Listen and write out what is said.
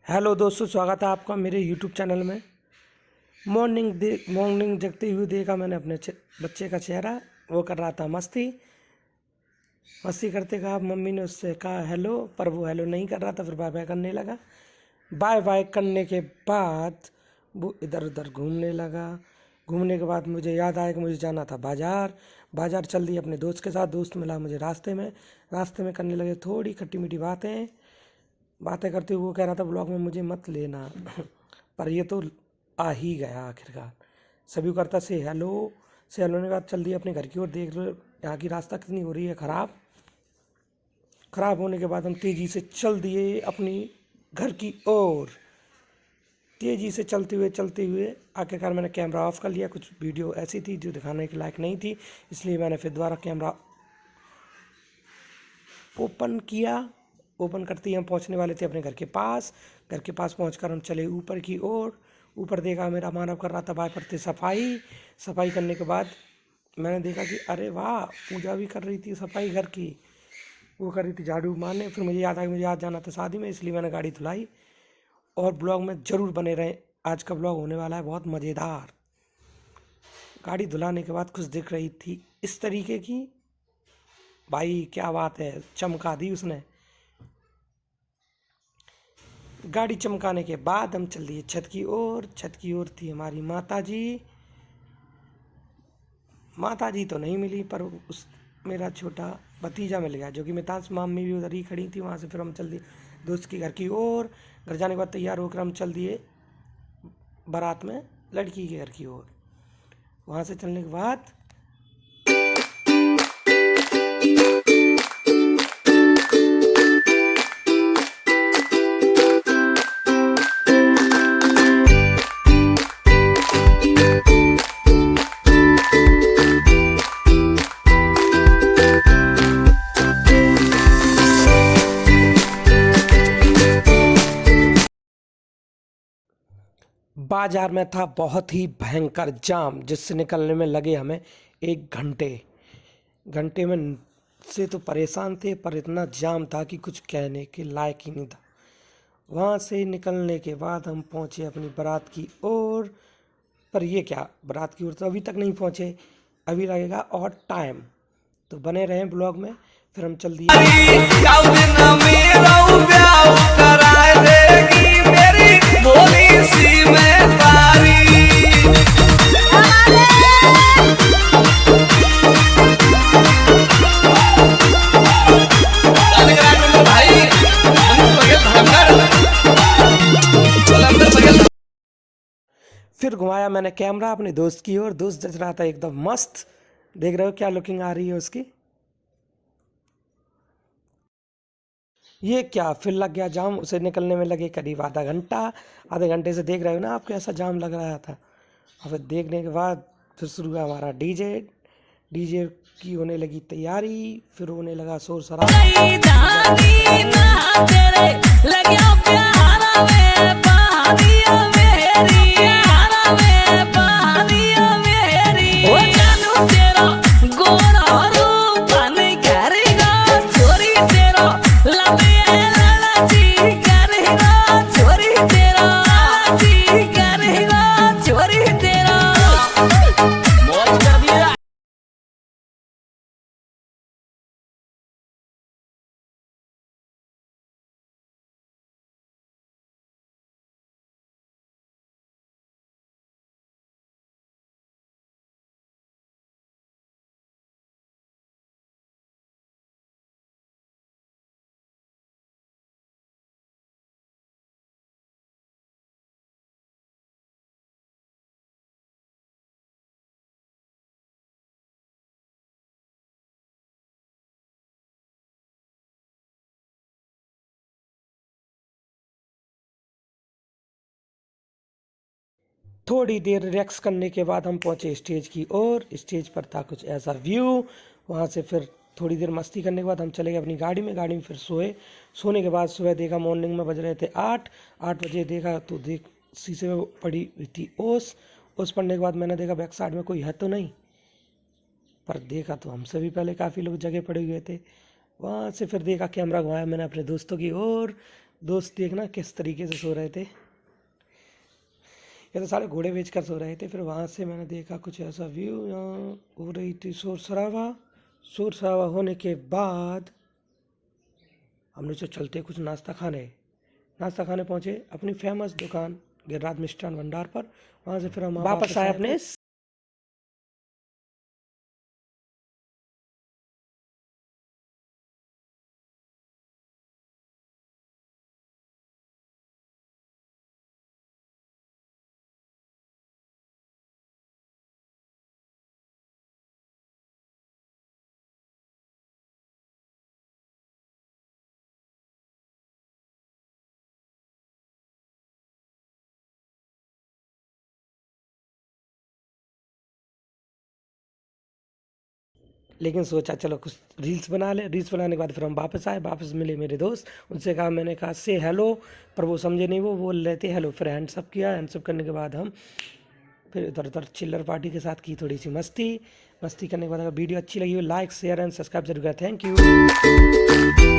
Hello दोस्तों, स्वागत है आपका मेरे यूट्यूब चैनल में। मॉर्निंग जगते हुए देखा मैंने अपने बच्चे का चेहरा। वो कर रहा था मस्ती करते कहा मम्मी ने उससे कहा हेलो, पर वो हेलो नहीं कर रहा था। फिर बाय बाय करने लगा। बाय बाय करने के बाद वो इधर उधर घूमने लगा। घूमने के बाद मुझे याद आया कि मुझे जाना था बाज़ार चल दिए अपने दोस्त के साथ। दोस्त मिला मुझे रास्ते में करने लगे थोड़ी खट्टी मीठी बातें करते हुए। वो कह रहा था ब्लॉग में मुझे मत लेना पर ये तो आ ही गया आखिरकार। सभी को करता से हेलो ने के बाद चल दिया अपने घर की ओर। देख लो यहाँ की रास्ता कितनी हो रही है ख़राब होने के बाद हम तेज़ी से चल दिए अपनी घर की ओर। तेज़ी से चलते हुए आखिरकार मैंने कैमरा ऑफ कर लिया। कुछ वीडियो ऐसी थी जो दिखाने के लायक नहीं थी, इसलिए मैंने फिर दोबारा कैमरा ओपन किया। ओपन करते ही हम पहुंचने वाले थे अपने घर के पास पहुंचकर हम चले ऊपर की ओर। ऊपर देखा मेरा मानव कर रहा था बाय पर सफाई करने के बाद मैंने देखा कि अरे वाह, पूजा भी कर रही थी, सफाई घर की वो कर रही थी, झाड़ू मारने। फिर मुझे याद आया मुझे आज जाना था शादी में, इसलिए मैंने गाड़ी धुलाई। और ब्लॉग में ज़रूर बने रहें, आज का ब्लॉग होने वाला है बहुत मज़ेदार। गाड़ी धुलाने के बाद कुछ दिख रही थी इस तरीके की। भाई क्या बात है, चमका दी उसने। गाड़ी चमकाने के बाद हम चल दिए छत की ओर थी हमारी माता जी तो नहीं मिली, पर उस मेरा छोटा भतीजा मिल गया, जो कि मिताज मामी भी उधर ही खड़ी थी। वहाँ से फिर हम चल दिए दोस्त के घर की ओर। घर जाने के बाद तैयार होकर हम चल दिए बारात में लड़की के घर की ओर। वहाँ से चलने के बाद बाजार में था बहुत ही भयंकर जाम, जिससे निकलने में लगे हमें 1 घंटे में से तो परेशान थे, पर इतना जाम था कि कुछ कहने के लायक ही नहीं था। वहाँ से निकलने के बाद हम पहुँचे अपनी बारात की ओर। पर ये क्या, बारात की ओर तो अभी तक नहीं पहुँचे, अभी लगेगा और टाइम। तो बने रहें ब्लॉग में। फिर हम चल दिए फिर घुमाया मैंने कैमरा अपने दोस्त की ओर। दोस्त जच रहा था एकदम मस्त। देख रहे हो क्या लुकिंग आ रही है उसकी। ये क्या, फिर लग गया जाम। उसे निकलने में लगे करीब आधे घंटे से देख रहे हो ना आप कैसा जाम लग रहा था। और फिर देखने के बाद फिर शुरू हुआ हमारा डीजे की होने लगी तैयारी। फिर होने लगा शोर थोड़ी देर रिलैक्स करने के बाद हम पहुंचे स्टेज की ओर। स्टेज पर था कुछ ऐसा व्यू। वहां से फिर थोड़ी देर मस्ती करने के बाद हम चले गए अपनी गाड़ी में फिर सोने के बाद सुबह देखा मॉर्निंग में बज रहे थे 8 बजे। देखा तो शीशे में पड़ी हुई थी ओस पड़ने के बाद मैंने देखा बैक साइड में कोई है तो नहीं, पर देखा तो हमसे भी पहले काफ़ी लोग जगह पड़े हुए थे। वहाँ से फिर देखा कैमरा घुमाया मैंने अपने दोस्तों की ओर। दोस्त देखना किस तरीके से सो रहे थे, ये तो सारे घोड़े बेच कर सो रहे थे। फिर वहाँ से मैंने देखा कुछ ऐसा व्यू, यहाँ हो रही थी शोर शराबा होने के बाद हमने जो चलते कुछ नाश्ता खाने पहुँचे अपनी फेमस दुकान गिरिराज मिष्ठान भंडार पर। वहाँ से फिर हम वापस आए अपने लेकिन सोचा चलो कुछ रील्स बना ले। रील्स बनाने के बाद फिर हम वापस मिले मेरे दोस्त, उनसे कहा, मैंने कहा से हेलो, पर वो समझे नहीं, वो बोल रहे थे हेलो। फिर हैंड्सअप किया, हैंड्सअप करने के बाद हम फिर इधर उधर चिल्लर पार्टी के साथ की थोड़ी सी मस्ती करने के बाद अगर वीडियो अच्छी लगी हो लाइक शेयर एंड सब्सक्राइब जरूर करें। Thank you.